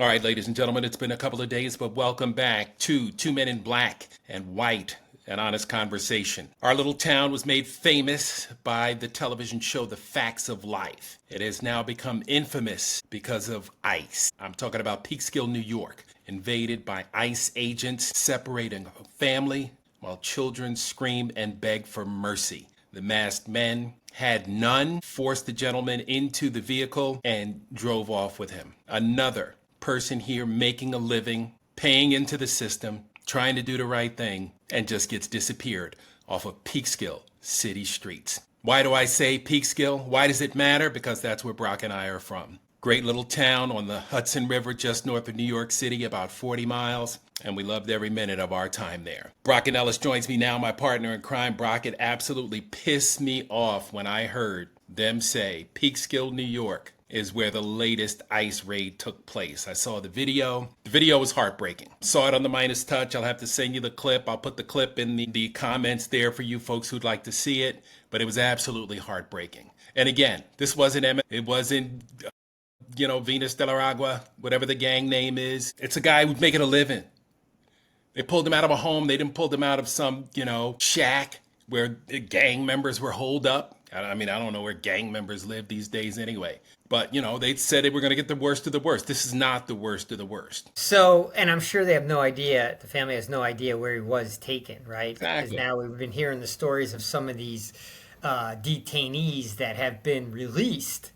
All right, ladies and gentlemen, it's been a couple of days, but welcome back to Two Men in Black and White, an honest conversation. Our little town was made famous by the television show The Facts of Life. It has now become infamous because of ICE. I'm talking about Peekskill, New York, invaded by ICE agents separating a family while children scream and beg for mercy. The masked men had none, forced the gentleman into the vehicle, and drove off with him. Another person here making a living, paying into the system, trying to do the right thing, and just gets disappeared off of Peekskill city streets. Why do I say Peekskill? Why does it matter? Because that's where Brock and I are from. Great little town on the Hudson River just north of New York City, about 40 miles, and we loved every minute of our time there. Brock Ganeles joins me now, my partner in crime. Brock, it absolutely pissed me off when I heard them say Peekskill, New York is where the latest ICE raid took place. I saw the video. The video was heartbreaking. Saw it on the Minus Touch. I'll have to send you the clip. I'll put the clip in the comments there for you folks who'd like to see it. But it was absolutely heartbreaking. And again, this wasn't Emmett. It wasn't, Venus de la Agua, whatever the gang name is. It's a guy who's making a living. They pulled him out of a home. They didn't pull him out of some, shack where gang members were holed up. I mean, I don't know where gang members live these days anyway. But, they said they were going to get the worst of the worst. This is not the worst of the worst. So, and I'm sure they have no idea, the family has no idea where he was taken, right? Exactly. Because now we've been hearing the stories of some of these detainees that have been released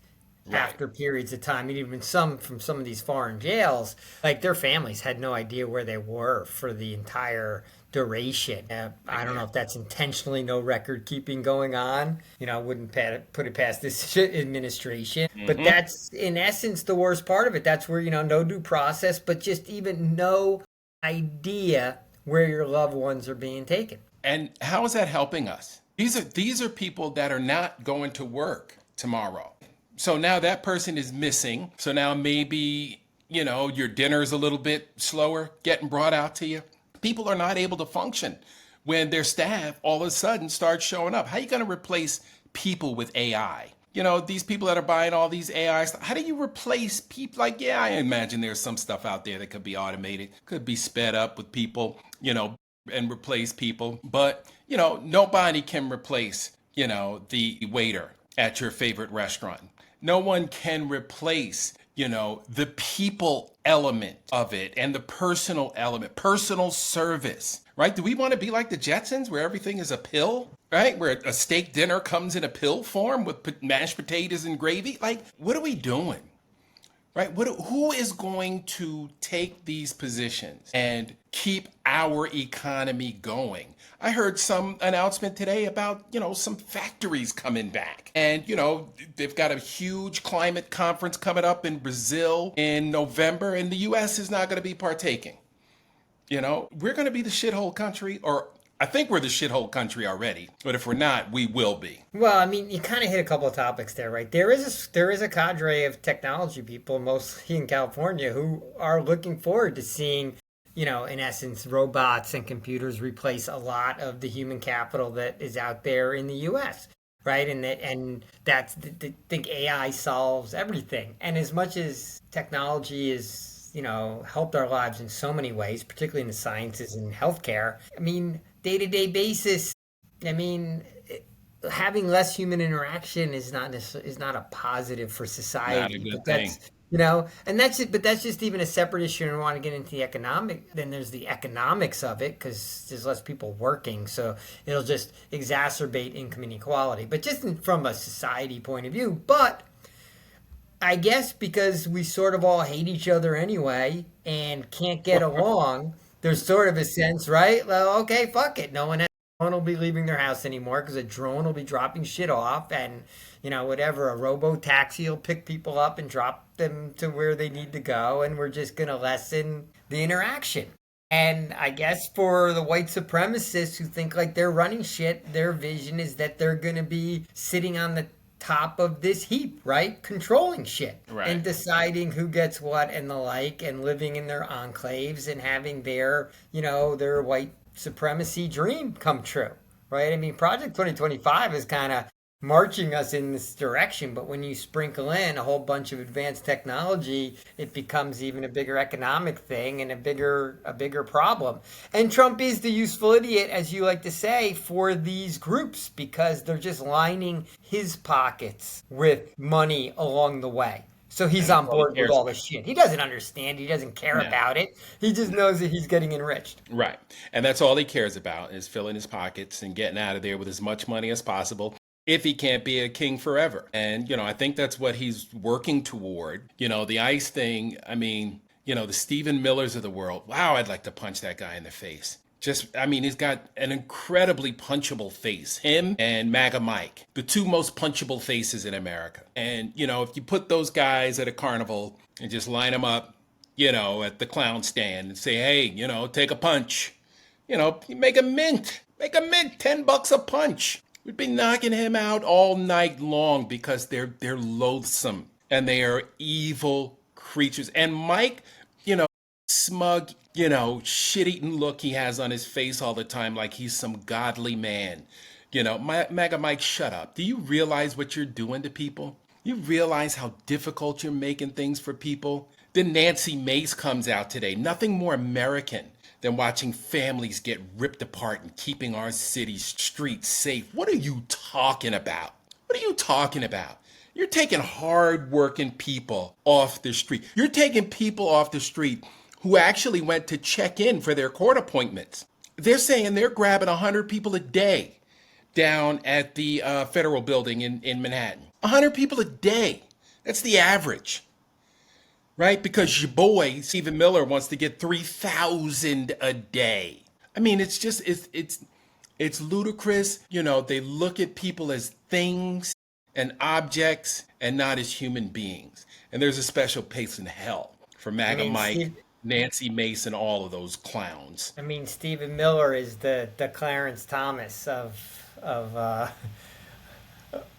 after periods of time, and even some from some of these foreign jails, like their families had no idea where they were for the entire duration. I don't know if that's intentionally no record keeping going on. I wouldn't put it past this administration. But that's in essence the worst part of it. That's where, no due process, but just even no idea where your loved ones are being taken. And how is that helping us? These are people that are not going to work tomorrow. So now that person is missing. So now maybe, your dinner's a little bit slower getting brought out to you. People are not able to function when their staff all of a sudden starts showing up. How are you going to replace people with AI? These people that are buying all these AI stuff, how do you replace people? Like, yeah, I imagine there's some stuff out there that could be automated, could be sped up with people, and replace people. But, nobody can replace, the waiter at your favorite restaurant. No one can replace, the people element of it and the personal element, personal service, right? Do we want to be like the Jetsons where everything is a pill, right? Where a steak dinner comes in a pill form with mashed potatoes and gravy? Like, what are we doing? Right? Who is going to take these positions and keep our economy going? I heard some announcement today about, some factories coming back. And, they've got a huge climate conference coming up in Brazil in November, and the U.S. is not going to be partaking. We're going to be the shithole country, or I think we're the shithole country already, but if we're not, we will be. Well, I mean, you kind of hit a couple of topics there, right? There is a cadre of technology people, mostly in California, who are looking forward to seeing, in essence, robots and computers replace a lot of the human capital that is out there in the U.S., right? And that's they think AI solves everything. And as much as technology is helped our lives in so many ways, particularly in the sciences and healthcare. I mean, day-to-day basis, having less human interaction is not a positive for society. Not a good But thing. that's and that's it. But that's just even a separate issue. And I want to get into the economic. Then there's the economics of it because there's less people working, so it'll just exacerbate income inequality. But just from a society point of view, but I guess because we sort of all hate each other anyway and can't get along, there's sort of a sense, right? Well, okay, fuck it. No one will be leaving their house anymore because a drone will be dropping shit off and, whatever, a robo-taxi will pick people up and drop them to where they need to go, and we're just going to lessen the interaction. And I guess for the white supremacists who think like they're running shit, their vision is that they're going to be sitting on the top of this heap, right? Controlling shit. Right. And deciding who gets what and the like, and living in their enclaves and having their, their white supremacy dream come true, right? I mean, Project 2025 is kind of marching us in this direction. But when you sprinkle in a whole bunch of advanced technology, it becomes even a bigger economic thing and a bigger problem. And Trump is the useful idiot, as you like to say, for these groups because they're just lining his pockets with money along the way. So he's And that's on all he board with cares all about. this shit. He doesn't understand. He doesn't care No. about it. He just knows that he's getting enriched. Right. And that's all he cares about is filling his pockets and getting out of there with as much money as possible if he can't be a king forever. And, I think that's what he's working toward. The ICE thing, I mean, the Stephen Millers of the world. Wow, I'd like to punch that guy in the face. Just, I mean, he's got an incredibly punchable face. Him and MAGA Mike, the two most punchable faces in America. And, if you put those guys at a carnival and just line them up, at the clown stand and say, hey, take a punch. You make a mint. Make a mint, $10 a punch. We'd be knocking him out all night long because they're loathsome and they are evil creatures. And Mike, smug, shit-eating look he has on his face all the time like he's some godly man. MAGA Mike, shut up. Do you realize what you're doing to people? You realize how difficult you're making things for people? Then Nancy Mace comes out today. Nothing more American than watching families get ripped apart and keeping our city's streets safe. What are you talking about? What are you talking about? You're taking hard-working people off the street. You're taking people off the street who actually went to check in for their court appointments. They're saying they're grabbing 100 people a day down at the federal building in Manhattan. 100 people a day. That's the average. Right? Because your boy, Stephen Miller, wants to get 3,000 a day. I mean, it's ludicrous. They look at people as things and objects and not as human beings. And there's a special place in hell for I MAGA mean, Mike, Steve, Nancy Mace, and all of those clowns. I mean, Stephen Miller is the Clarence Thomas of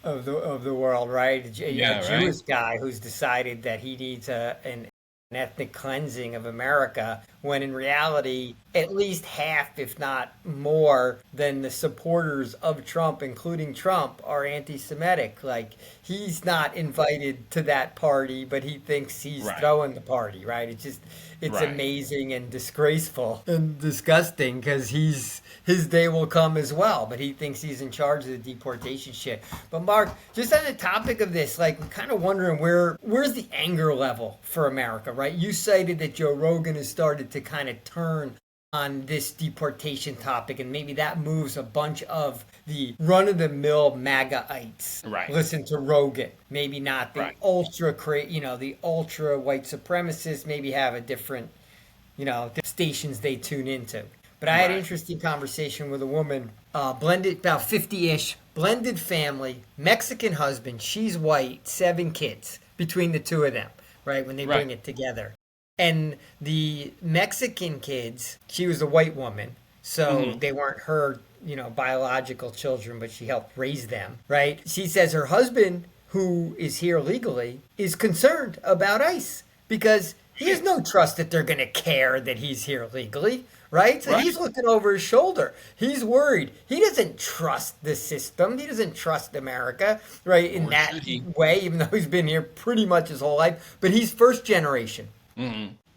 the world, right? A Yeah, right? Jewish guy who's decided that he needs an ethnic cleansing of America, when in reality, at least half, if not more, than the supporters of Trump, including Trump, are anti-Semitic. Like, he's not invited to that party, but he thinks he's Right. throwing the party, right? It's Right. amazing and disgraceful and disgusting because his day will come as well, but he thinks he's in charge of the deportation shit. But Mark, just on the topic of this, like, I'm kind of wondering where's the anger level for America, right? You cited that Joe Rogan has started to kind of turn on this deportation topic, and maybe that moves a bunch of the run-of-the-mill MAGAites. Right. Listen to Rogan. Maybe not the Right. the ultra white supremacists. Maybe have a different, stations they tune into. But I had an Right. interesting conversation with a woman, blended, about 50-ish, blended family, Mexican husband, she's white, 7 kids between the two of them, right, when they bring Right. it together. And the Mexican kids, she was a white woman, so they weren't her, biological children, but she helped raise them, right? She says her husband, who is here legally, is concerned about ICE because he has no trust that they're going to care that he's here legally, right? So Right. he's looking over his shoulder. He's worried. He doesn't trust the system. He doesn't trust America, right, in Or that should he? way, even though he's been here pretty much his whole life. But he's first generation.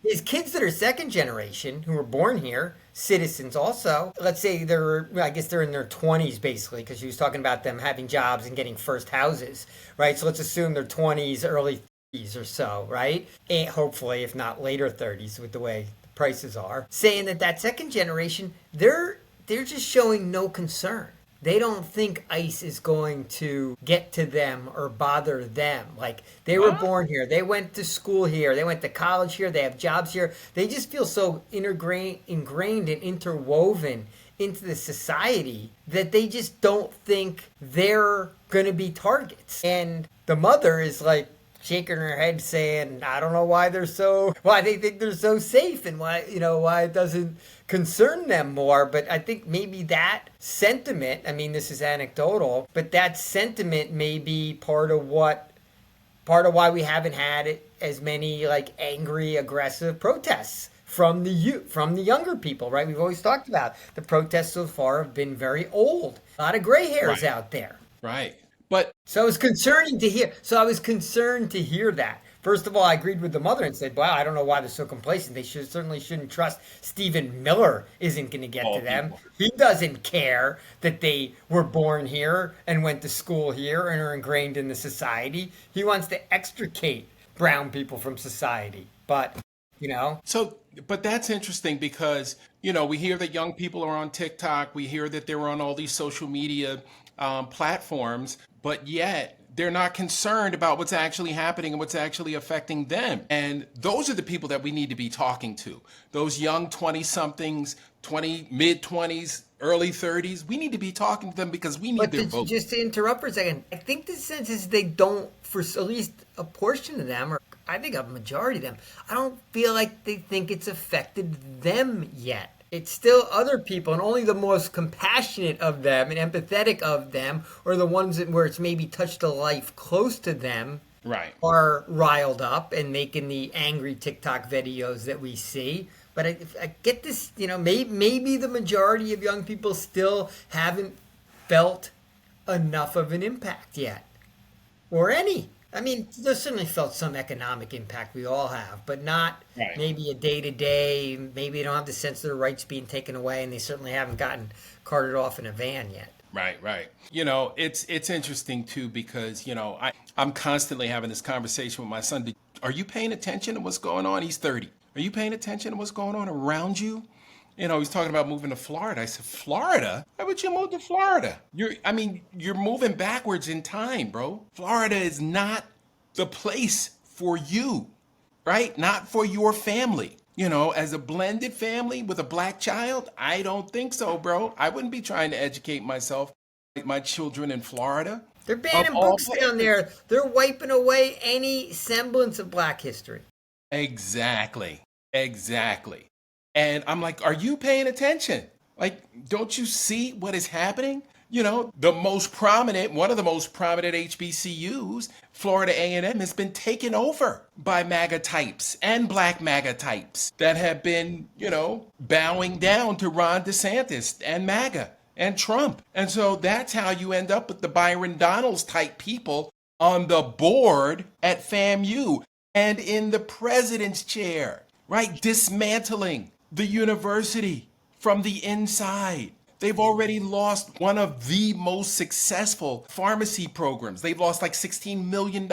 His kids that are second generation, who were born here, citizens also, let's say I guess they're in their 20s basically, because she was talking about them having jobs and getting first houses, right? So let's assume they're 20s, early 30s or so, right? And hopefully, if not later 30s with the way the prices are, saying that second generation, they're just showing no concern. They don't think ICE is going to get to them or bother them. Like, they were born here. They went to school here. They went to college here. They have jobs here. They just feel so ingrained and interwoven into the society that they just don't think they're going to be targets. And the mother is like, shaking her head saying, I don't know why they think they're so safe and why it doesn't concern them more. But I think maybe that sentiment, I mean, this is anecdotal, but that sentiment may be part of why we haven't had as many like angry, aggressive protests from the younger people, right? We've always talked about the protests so far have been very old. A lot of gray hairs Right. out there. Right. But So it was concerning to hear. So I was concerned to hear that. First of all, I agreed with the mother and said, "Wow, I don't know why they're so complacent. They certainly shouldn't trust Stephen Miller isn't going to get to all them. people. He doesn't care that they were born here and went to school here and are ingrained in the society. He wants to extricate brown people from society." But you know, So, but that's interesting because, we hear that young people are on TikTok. We hear that they're on all these social media platforms, but yet they're not concerned about what's actually happening and what's actually affecting them. And those are the people that we need to be talking to. Those young 20 somethings, 20, mid 20s, early 30s. We need to be talking to them because we need but their vote. just to interrupt for a second, I think the sense is they don't, for at least a portion of them, or I think a majority of them, I don't feel like they think it's affected them yet. It's still other people, and only the most compassionate of them and empathetic of them, or the ones where it's maybe touched a life close to them, Right. are riled up and making the angry TikTok videos that we see. But I get this, maybe the majority of young people still haven't felt enough of an impact yet, or any. I mean, there's certainly felt some economic impact. We all have, but not Right. maybe a day to day. Maybe they don't have the sense of their rights being taken away, and they certainly haven't gotten carted off in a van yet. Right, right. It's interesting too because I'm constantly having this conversation with my son. Are you paying attention to what's going on? He's 30. Are you paying attention to what's going on around you? He's talking about moving to Florida. I said, Florida? Why would you move to Florida? You're moving backwards in time, bro. Florida is not the place for you, right? Not for your family. As a blended family with a black child, I don't think so, bro. I wouldn't be trying to educate my children in Florida. They're Of banning all books down places. there. They're wiping away any semblance of black history. Exactly. Exactly. And I'm like, are you paying attention? Like, don't you see what is happening? One of the most prominent HBCUs, Florida A&M, has been taken over by MAGA types and black MAGA types that have been, bowing down to Ron DeSantis and MAGA and Trump. And so that's how you end up with the Byron Donalds type people on the board at FAMU and in the president's chair, right? Dismantling the university from the inside. They've already lost one of the most successful pharmacy programs. They've lost like $16 million,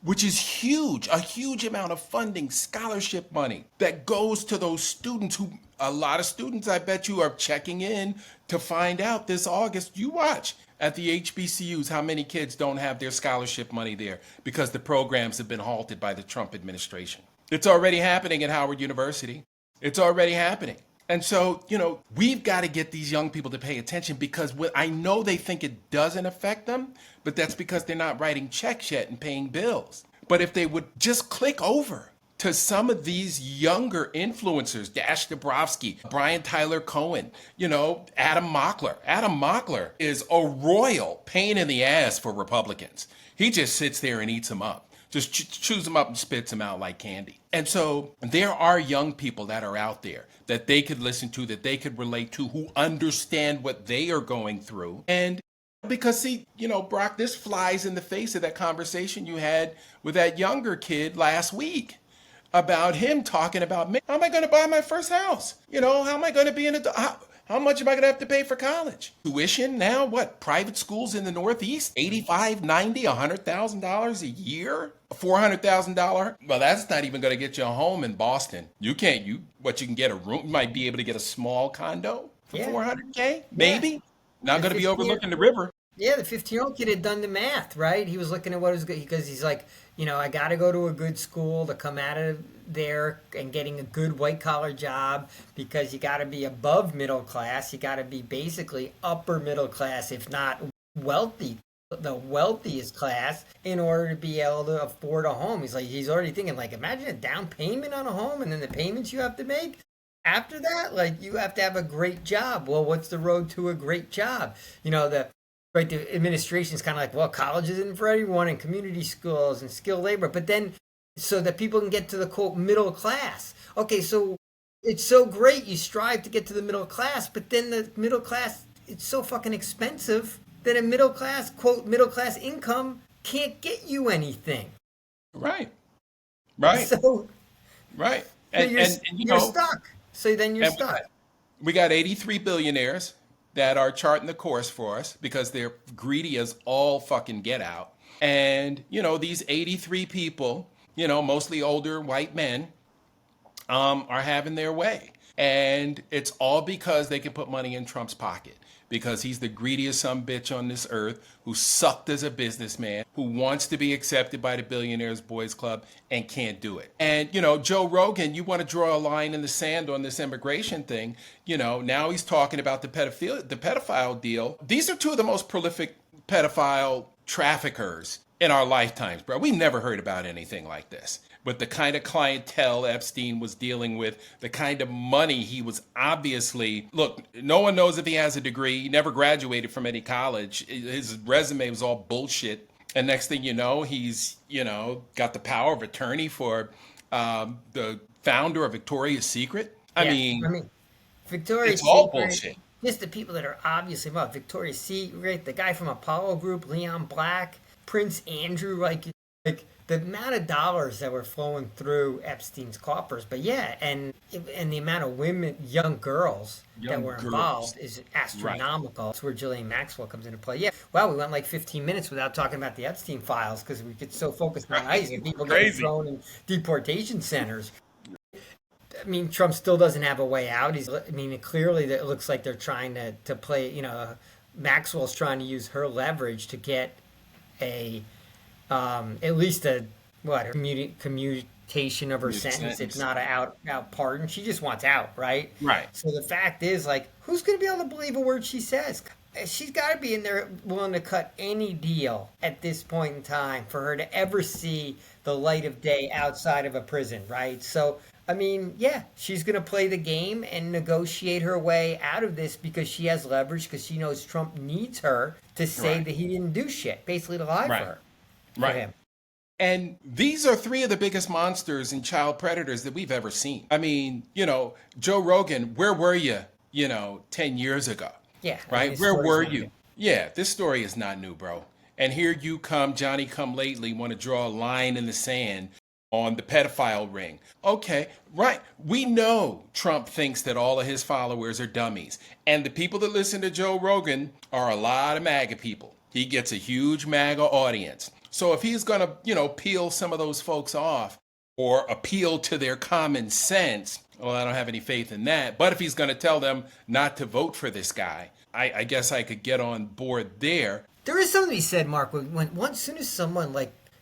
which is huge, a huge amount of funding, scholarship money that goes to those students who, a lot of students, I bet you, are checking in to find out this August. You watch at the HBCUs how many kids don't have their scholarship money there because the programs have been halted by the Trump administration. It's already happening at Howard University. It's already happening. And so, we've got to get these young people to pay attention because I know they think it doesn't affect them, but that's because they're not writing checks yet and paying bills. But if they would just click over to some of these younger influencers, Dash Dabrowski, Brian Tyler Cohen, Adam Mockler. Adam Mockler is a royal pain in the ass for Republicans. He just sits there and eats them up. Just chews them up and spits them out like candy. And so there are young people that are out there that they could listen to, that they could relate to, who understand what they are going through. And because, see, Brock, this flies in the face of that conversation you had with that younger kid last week about him talking about, how am I going to buy my first house? How am I going to be an adult? How much am I going to have to pay for college? Tuition now, what? Private schools in the Northeast, $85, $90, $100,000 a year? A $400,000? Well, that's not even going to get you a home in Boston. You can get a room. You might be able to get a small condo for Yeah. $400K, maybe. Yeah. Not going to be overlooking the river. Yeah, the 15-year-old kid had done the math, right? He was looking at what was good because he's like, I got to go to a good school to come out of there and getting a good white collar job because you got to be above middle class. You got to be basically upper middle class, if not wealthy, the wealthiest class, in order to be able to afford a home. He's already thinking, like, imagine a down payment on a home and then the payments you have to make. After that, like, you have to have a great job. Well, what's the road to a great job? The administration is kind of like, well, college isn't for everyone, and community schools and skilled labor, but then so that people can get to the quote middle class. Okay, so it's so great you strive to get to the middle class, but then the middle class, it's so fucking expensive that a middle class, quote, middle class income can't get you anything. Right. Right. So, Right. so And you're and, and you you're know, stuck. So then you're and stuck. we got 83 billionaires that are charting the course for us because they're greedy as all fucking get out. And, these 83 people, mostly older white men, are having their way. And it's all because they can put money in Trump's pocket. Because he's the greediest son bitch on this earth, who sucked as a businessman, who wants to be accepted by the Billionaires Boys Club and can't do it. And, Joe Rogan, you want to draw a line in the sand on this immigration thing. Now he's talking about the pedophile deal. These are two of the most prolific pedophile traffickers in our lifetimes, bro. We never heard about anything like this. But the kind of clientele Epstein was dealing with, the kind of money he was obviously, look, no one knows if he has a degree. He never graduated from any college. His resume was all bullshit. And next thing you know, he's, got the power of attorney for the founder of Victoria's Secret. I mean, Victoria's it's all Secret, bullshit. just the people that are obviously involved. Victoria's Secret, the guy from Apollo Group, Leon Black, Prince Andrew, like the amount of dollars that were flowing through Epstein's coffers. But yeah, and the amount of women, young girls that were involved is astronomical. That's where Ghislaine Maxwell comes into play. Yeah, wow, we went like 15 minutes without talking about the Epstein files because we get so focused on ICE and people getting thrown in deportation centers. I mean, Trump still doesn't have a way out. Clearly it looks like they're trying to play, Maxwell's trying to use her leverage to get at least a commutation of her sentence, if not a out pardon. She just wants out, right? Right. So the fact is, like, who's going to be able to believe a word she says? She's got to be in there willing to cut any deal at this point in time for her to ever see the light of day outside of a prison, right? So, I mean, yeah, she's going to play the game and negotiate her way out of this because she has leverage, because she knows Trump needs her to say that he didn't do shit, basically to lie for her. For him. And these are three of the biggest monsters and child predators that we've ever seen. I mean, Joe Rogan, where were you, 10 years ago? Yeah. Right? Where were you? Yeah, this story is not new, bro. And here you come, Johnny come lately, want to draw a line in the sand on the pedophile ring. Okay, right. We know Trump thinks that all of his followers are dummies. And the people that listen to Joe Rogan are a lot of MAGA people. He gets a huge MAGA audience. So if he's going to, peel some of those folks off or appeal to their common sense, well, I don't have any faith in that. But if he's going to tell them not to vote for this guy, I guess I could get on board there. There is something to be said, Mark, as soon as someone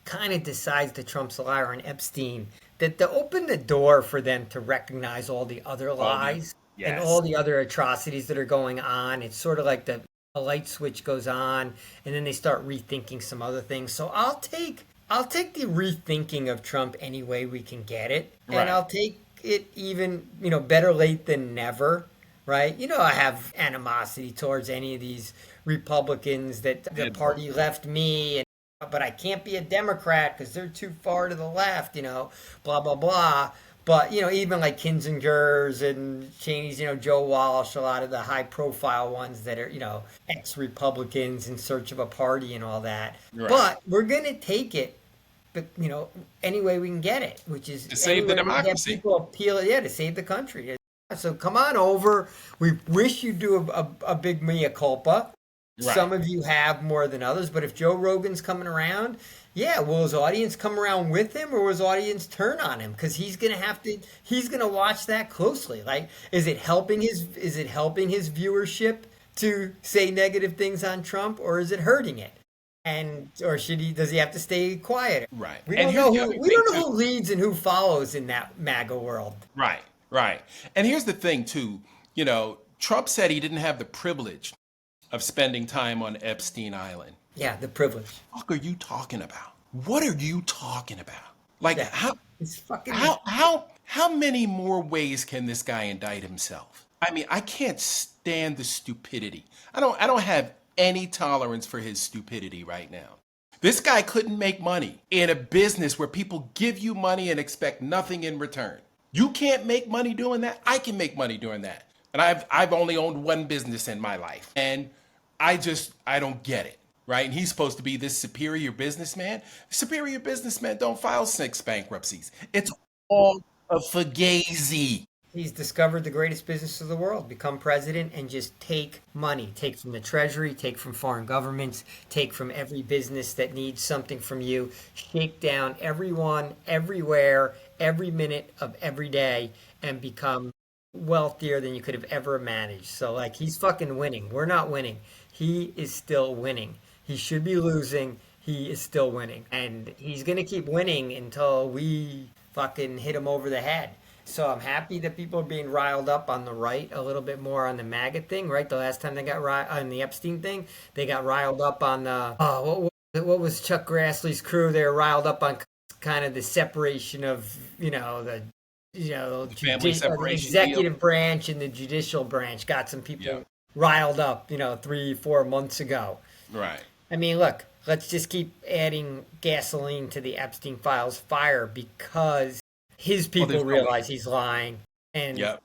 kind of decides that Trump's a liar and Epstein, that to open the door for them to recognize all the other lies and all the other atrocities that are going on. It's sort of like a light switch goes on and then they start rethinking some other things. So I'll take the rethinking of Trump any way we can get it. And I'll take it even, better late than never, right? I have animosity towards any of these Republicans that the party left me, but I can't be a Democrat because they're too far to the left, blah, blah, blah. But, even like Kinzinger's and Cheney's, Joe Walsh, a lot of the high profile ones that are, ex-Republicans in search of a party and all that. Right. But we're going to take it, any way we can get it, which is to save the democracy. Get people appeal, to save the country. So come on over. We wish you'd do a big mea culpa. Right. Some of you have more than others, but if Joe Rogan's coming around, will his audience come around with him, or will his audience turn on him? Because he's gonna watch that closely. Like, is it helping his viewership to say negative things on Trump, or is it hurting it? Or does he have to stay quiet? Right. We don't know who leads and who follows in that MAGA world. Right. And here's the thing too. Trump said he didn't have the privilege of spending time on Epstein Island. Yeah, the privilege. What are you talking about? What are you talking about? Like, how many more ways can this guy indict himself? I mean, I can't stand the stupidity. I don't have any tolerance for his stupidity right now. This guy couldn't make money in a business where people give you money and expect nothing in return. You can't make money doing that. I can make money doing that. And I've only owned one business in my life. And I don't get it, right? And he's supposed to be this superior businessman. Superior businessmen don't file six bankruptcies. It's all a fugazi. He's discovered the greatest business of the world, become president and just take money, take from the treasury, take from foreign governments, take from every business that needs something from you, shake down everyone, everywhere, every minute of every day, and become wealthier than you could have ever managed. So, like, he's fucking winning. We're not winning. He is still winning. He should be losing. He is still winning. And he's going to keep winning until we fucking hit him over the head. So I'm happy that people are being riled up on the right a little bit more on the MAGA thing, right? The last time they got on the Epstein thing, they got riled up on the what was Chuck Grassley's crew? They were riled up on kind of the separation of Family the separation executive deal. branch and the judicial branch. Got some Yeah. people riled up, 3-4 months ago. Right. I mean, look, let's just keep adding gasoline to the Epstein files fire because his Well, there's people no way. realize he's lying, and Yep.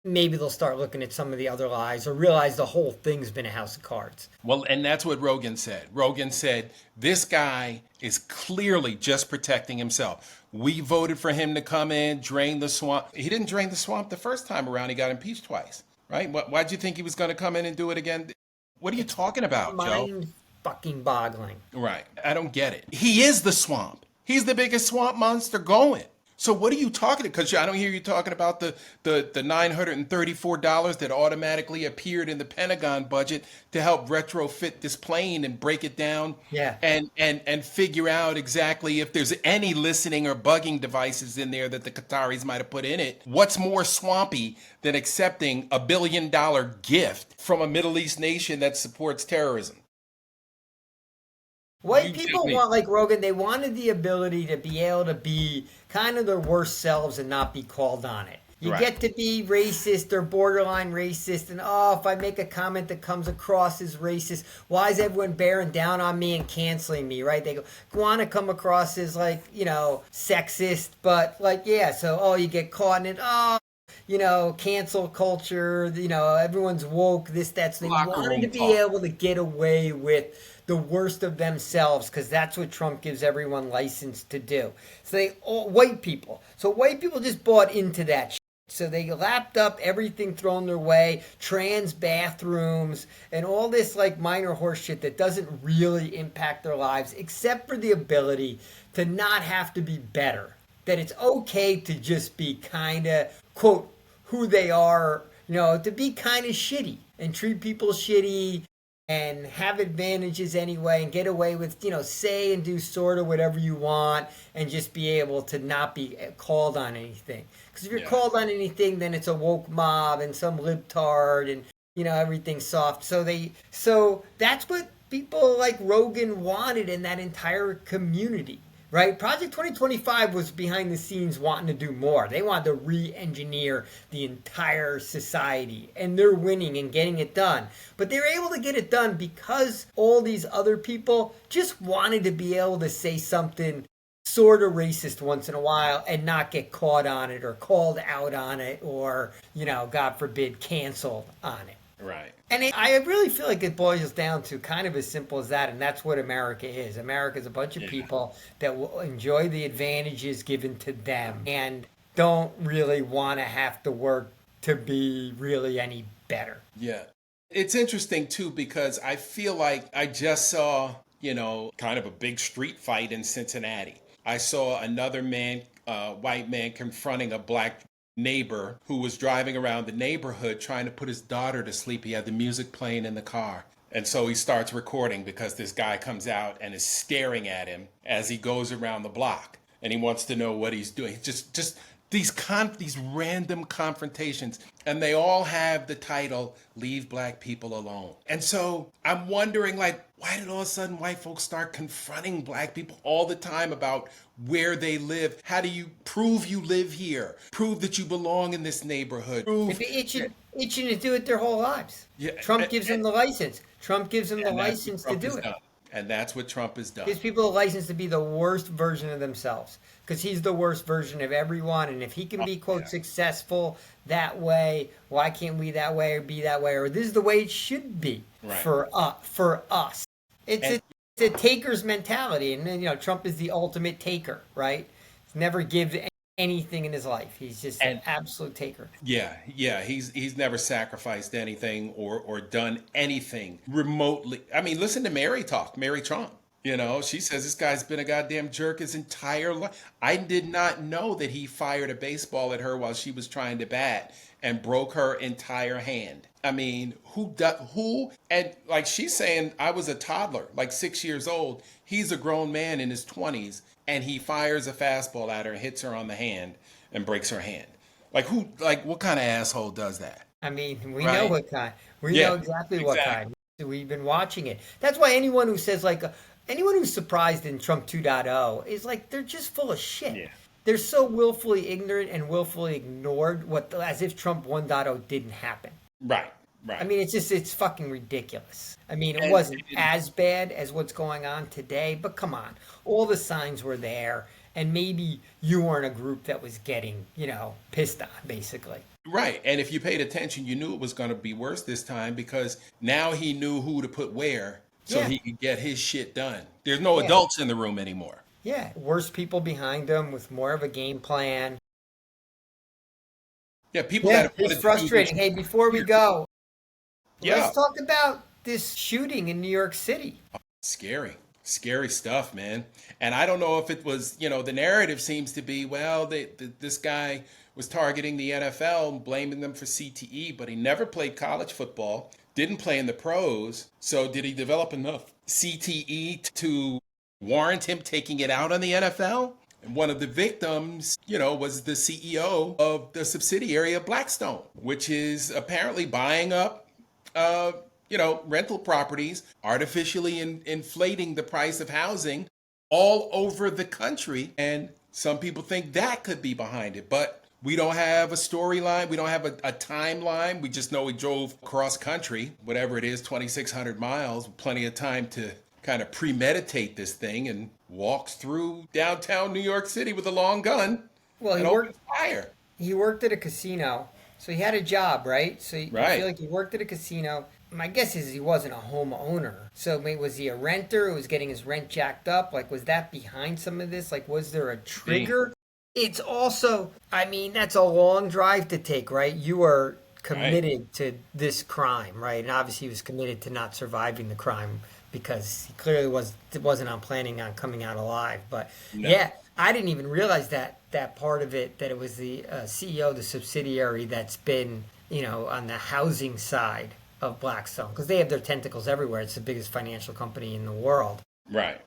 maybe they'll start looking at some of the other lies or realize the whole thing's been a house of cards. Well, and that's what Rogan said. Rogan said this guy is clearly just protecting himself. We voted for him to come in, drain the swamp. He didn't drain the swamp the first time around. He got impeached twice, right? Why'd you think he was going to come in and do it again? What are you talking about, Joe? Mind fucking boggling. Right. I don't get it. He is the swamp. He's the biggest swamp monster going. So what are you talking about? Because I don't hear you talking about the $934 that automatically appeared in the Pentagon budget to help retrofit this plane and break it down. Yeah. And figure out exactly if there's any listening or bugging devices in there that the Qataris might have put in it. What's more swampy than accepting $1 billion gift from a Middle East nation that supports terrorism? White You people take me. want, like Rogan, they wanted the ability to be able to be kind of their worst selves and not be called on it. You Right. get to be racist or borderline racist, and if I make a comment that comes across as racist, why is everyone bearing down on me and canceling me, right? They want to come across as, like, sexist, but, like, yeah, so, you get caught in it, cancel culture, everyone's woke, this, that. So they Locker wanted room to be talk. able to get away with the worst of themselves because that's what Trump gives everyone license to do. So white people just bought into that shit. So they lapped up everything thrown their way, trans bathrooms, and all this like minor horse shit that doesn't really impact their lives except for the ability to not have to be better. That it's okay to just be kind of, quote, who they are, to be kind of shitty and treat people shitty and have advantages anyway and get away with, say and do sort of whatever you want and just be able to not be called on anything. Because if you're Yeah. called on anything, then it's a woke mob and some libtard and, everything's soft. So that's what people like Rogan wanted in that entire community. Right? Project 2025 was behind the scenes wanting to do more. They wanted to re-engineer the entire society, and they're winning and getting it done. But they were able to get it done because all these other people just wanted to be able to say something sort of racist once in a while and not get caught on it or called out on it or, God forbid, canceled on it. Right. And I really feel like it boils down to kind of as simple as that, and that's what America is. America is a bunch of people that will enjoy the advantages given to them and don't really want to have to work to be really any better. Yeah. It's interesting too because I feel like I just saw, kind of a big street fight in Cincinnati. I saw another man, white man, confronting a black neighbor who was driving around the neighborhood trying to put his daughter to sleep. He had the music playing in the car. And so he starts recording because this guy comes out and is staring at him as he goes around the block. And he wants to know what he's doing. Just these random confrontations, and they all have the title "Leave Black People Alone." And so I'm wondering, like, why did all of a sudden white folks start confronting black people all the time about where they live? How do you prove you live here? Prove that you belong in this neighborhood. They've been itching to do it their whole lives. Yeah, Trump gives them the license. Trump gives them the and that's what license to Trump do has it. done. And that's what Trump has done. Gives people a license to be the worst version of themselves because he's the worst version of everyone. And if he can be, quote, successful that way, why can't we that way or be that way? Or this is the way it should be for us. It's a taker's mentality. And then, Trump is the ultimate taker, right? He's never gives anything in his life. He's just an absolute taker. Yeah. He's never sacrificed anything or done anything remotely. I mean, listen to Mary Trump. She says this guy's been a goddamn jerk his entire life. I did not know that he fired a baseball at her while she was trying to bat and broke her entire hand. I mean, who? And like she's saying, I was a toddler, like 6 years old. He's a grown man in his 20s, and he fires a fastball at her, hits her on the hand, and breaks her hand. Like who? Like what kind of asshole does that? I mean, we know what kind. We know exactly what kind. We've been watching it. That's why anyone who says anyone who's surprised in Trump 2.0 is like they're just full of shit. Yeah. They're so willfully ignorant and willfully ignored as if Trump 1.0 didn't happen. Right. I mean, it's fucking ridiculous. I mean, it wasn't as bad as what's going on today, but come on. All the signs were there, and maybe you weren't a group that was getting, pissed on, basically. Right. And if you paid attention, you knew it was going to be worse this time because now he knew who to put where so he could get his shit done. There's no adults in the room anymore. Yeah, worse people behind him with more of a game plan. Yeah, people. It's frustrating. Hey, before we go, let's talk about this shooting in New York City. Scary stuff, man. And I don't know if it was, the narrative seems to be, well, this guy was targeting the NFL and blaming them for CTE, but he never played college football, didn't play in the pros. So did he develop enough CTE to warrant him taking it out on the NFL? And one of the victims, was the CEO of the subsidiary of Blackstone, which is apparently buying up, rental properties, artificially inflating the price of housing all over the country. And some people think that could be behind it. But we don't have a storyline. We don't have a timeline. We just know he drove across country, whatever it is, 2,600 miles, plenty of time to kind of premeditate this thing, and walks through downtown New York City with a long gun. Well, he worked fire. He worked at a casino, so he had a job, right? So I feel like he worked at a casino. My guess is he wasn't a homeowner. So was he a renter who was getting his rent jacked up? Like, was that behind some of this? Like, was there a trigger? It's also, I mean, that's a long drive to take, right? You are committed to this crime, right? And obviously he was committed to not surviving the crime because he clearly wasn't planning on coming out alive. But I didn't even realize that part of it, that it was the CEO of the subsidiary that's been, on the housing side of Blackstone, because they have their tentacles everywhere. It's the biggest financial company in the world. Right.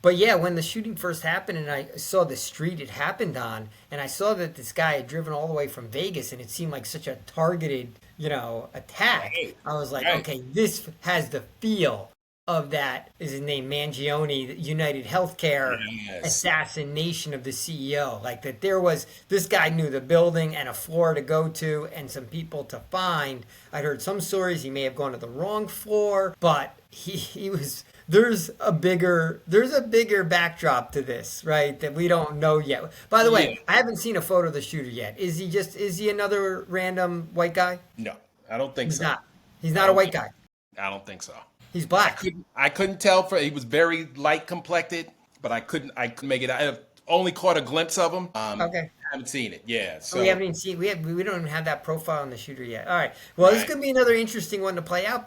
But yeah, when the shooting first happened and I saw the street it happened on, and I saw that this guy had driven all the way from Vegas, and it seemed like such a targeted, attack, I was like, okay, this has the feel of that, is his name, Mangione, United Healthcare assassination of the CEO. Like that this guy knew the building and a floor to go to and some people to find. I'd heard some stories he may have gone to the wrong floor, but he was... There's a bigger backdrop to this, right? That we don't know yet. By the way, I haven't seen a photo of the shooter yet. Is he another random white guy? No, I don't think so. He's not a white guy. I don't think so. He's black. I couldn't tell. He was very light complected, but I couldn't make it. I only caught a glimpse of him. Okay. I haven't seen it. Yeah. So we haven't even seen. We don't even have that profile on the shooter yet. All right. Well, this is gonna be another interesting one to play out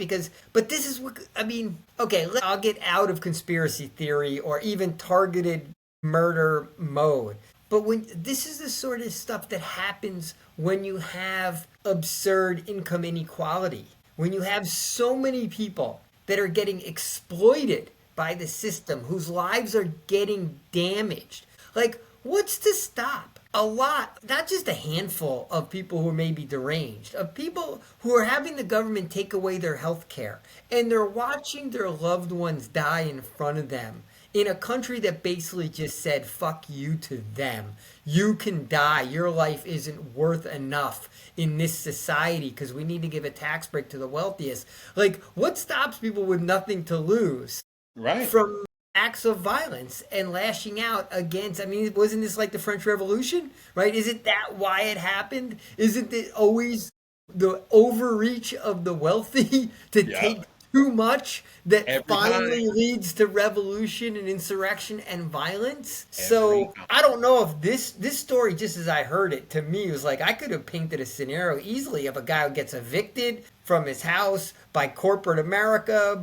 but this is what I mean. Okay, I'll get out of conspiracy theory or even targeted murder mode. But when this is the sort of stuff that happens when you have absurd income inequality, when you have so many people that are getting exploited by the system, whose lives are getting damaged. Like, what's to stop? A lot, not just a handful of people who may be deranged, of people who are having the government take away their health care, and they're watching their loved ones die in front of them in a country that basically just said, fuck you to them. You can die. Your life isn't worth enough in this society because we need to give a tax break to the wealthiest. Like, what stops people with nothing to lose Right. from acts of violence and lashing out against. I mean, wasn't this like the French Revolution, right? Isn't that why it happened? Isn't it always the overreach of the wealthy to Yep. take too much that Every time. finally leads to revolution and insurrection and violence? Every So time. I don't know if this story, just as I heard it, to me was like I could have painted a scenario easily of a guy who gets evicted from his house by corporate America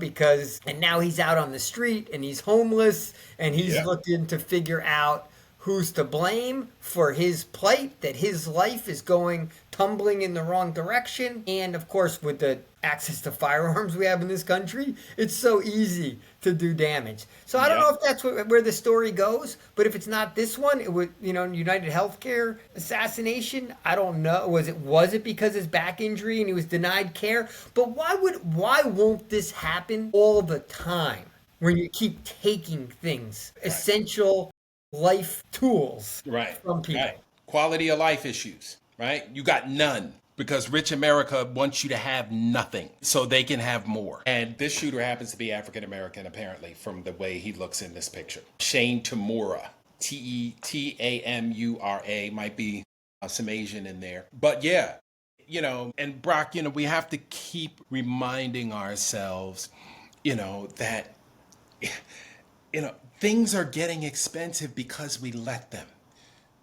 and now he's out on the street and he's homeless and he's Yep. looking to figure out who's to blame for his plight, that his life is going tumbling in the wrong direction. And of course, with the access to firearms we have in this country, it's so easy to do damage. So I don't Yep. know if that's where the story goes, but if it's not this one, it would, United Healthcare assassination. I don't know. Was it because his back injury and he was denied care? But why won't this happen all the time? When you keep taking things, essential life tools Right. from people. Right. Quality of life issues, right? You got none because rich America wants you to have nothing so they can have more. And this shooter happens to be African American, apparently, from the way he looks in this picture. Shane Tamura, Tetamura, might be some Asian in there. But yeah, and Brock, we have to keep reminding ourselves, that things are getting expensive because we let them,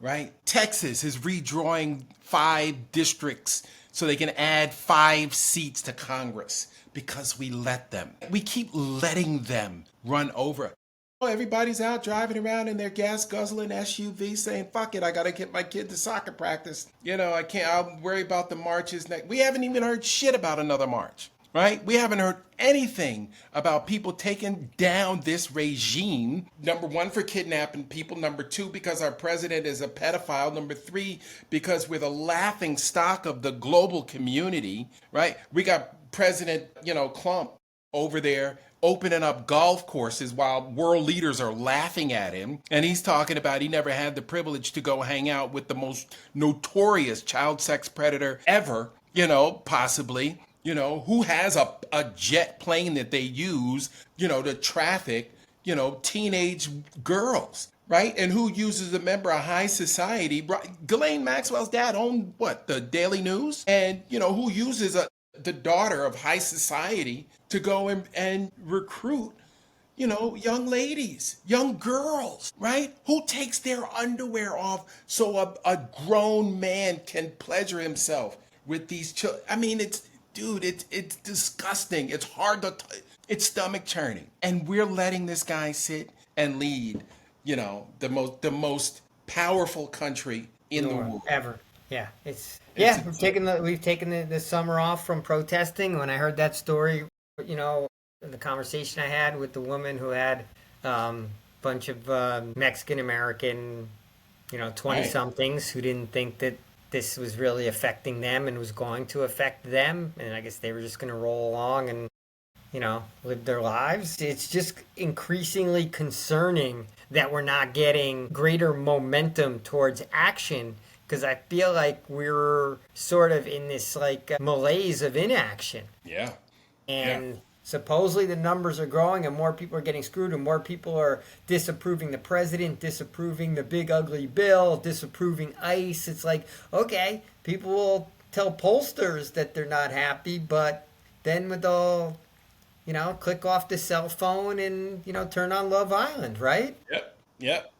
right? Texas is redrawing 5 districts so they can add 5 seats to Congress because we let them. We keep letting them run over. Oh, everybody's out driving around in their gas guzzling SUV saying, fuck it, I got to get my kid to soccer practice. I'll worry about the marches next. We haven't even heard shit about another march. Right? We haven't heard anything about people taking down this regime. Number 1, for kidnapping people. Number 2, because our president is a pedophile. Number 3, because we're the laughing stock of the global community. Right? We got President, Clump over there opening up golf courses while world leaders are laughing at him. And he's talking about he never had the privilege to go hang out with the most notorious child sex predator ever, possibly. Who has a jet plane that they use, to traffic, teenage girls, right? And who uses a member of high society. Ghislaine Maxwell's dad owned the Daily News? And, who uses the daughter of high society to go and recruit, young ladies, young girls, right? Who takes their underwear off so a grown man can pleasure himself with these children? I mean, it's disgusting. It's hard it's stomach churning. And we're letting this guy sit and lead, the most powerful country in the world ever. Yeah, we've taken the summer off from protesting. When I heard that story, the conversation I had with the woman who had bunch of Mexican American, 20 somethings who didn't think that this was really affecting them and was going to affect them. And I guess they were just going to roll along and, live their lives. It's just increasingly concerning that we're not getting greater momentum towards action, because I feel like we're sort of in this malaise of inaction. Yeah. And supposedly the numbers are growing and more people are getting screwed and more people are disapproving the president, disapproving the big ugly bill, disapproving ICE. It's like, okay, people will tell pollsters that they're not happy, but then with all, click off the cell phone and, turn on Love Island, right? Yep.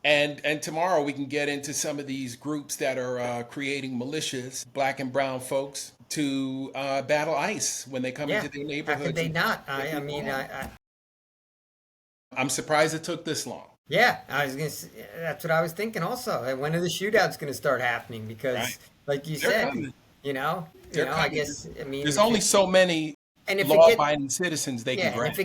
And tomorrow we can get into some of these groups that are creating militias, black and brown folks, to battle ICE when they come into their neighborhoods. How could they not? I'm surprised it took this long. Yeah, that's what I was thinking also. When are the shootouts going to start happening? Because, like you said, coming. I guess, there's only so many law-abiding citizens they can grab.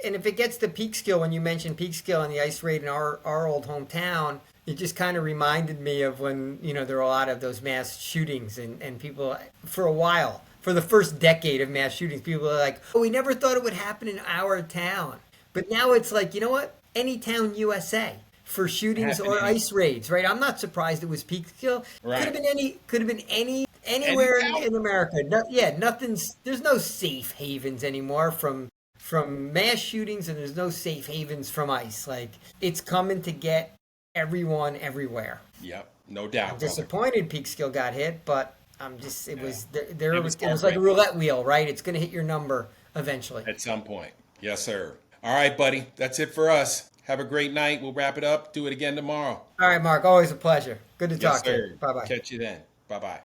And if it gets to Peekskill, when you mentioned Peekskill and the ICE raid in our old hometown, it just kind of reminded me of when, there were a lot of those mass shootings and people, for a while, for the first decade of mass shootings, people were like, oh, we never thought it would happen in our town. But now it's like, you know what? Any town USA for shootings or ICE raids, right? I'm not surprised it was Peekskill. Right. Could have been anywhere in America. There's no safe havens anymore from from mass shootings, and there's no safe havens from ICE. Like, it's coming to get everyone everywhere. Yep, no doubt, I'm brother. disappointed Peekskill got hit, but I'm just it was there It was was it was like a heartbreaking. roulette wheel, right? It's going to hit your number eventually. At some point. Yes, sir. All right, buddy. That's it for us. Have a great night. We'll wrap it up. Do it again tomorrow. All right, Mark, always a pleasure. Good to Yes, talk to you. sir. Bye bye. Catch you then. Bye bye.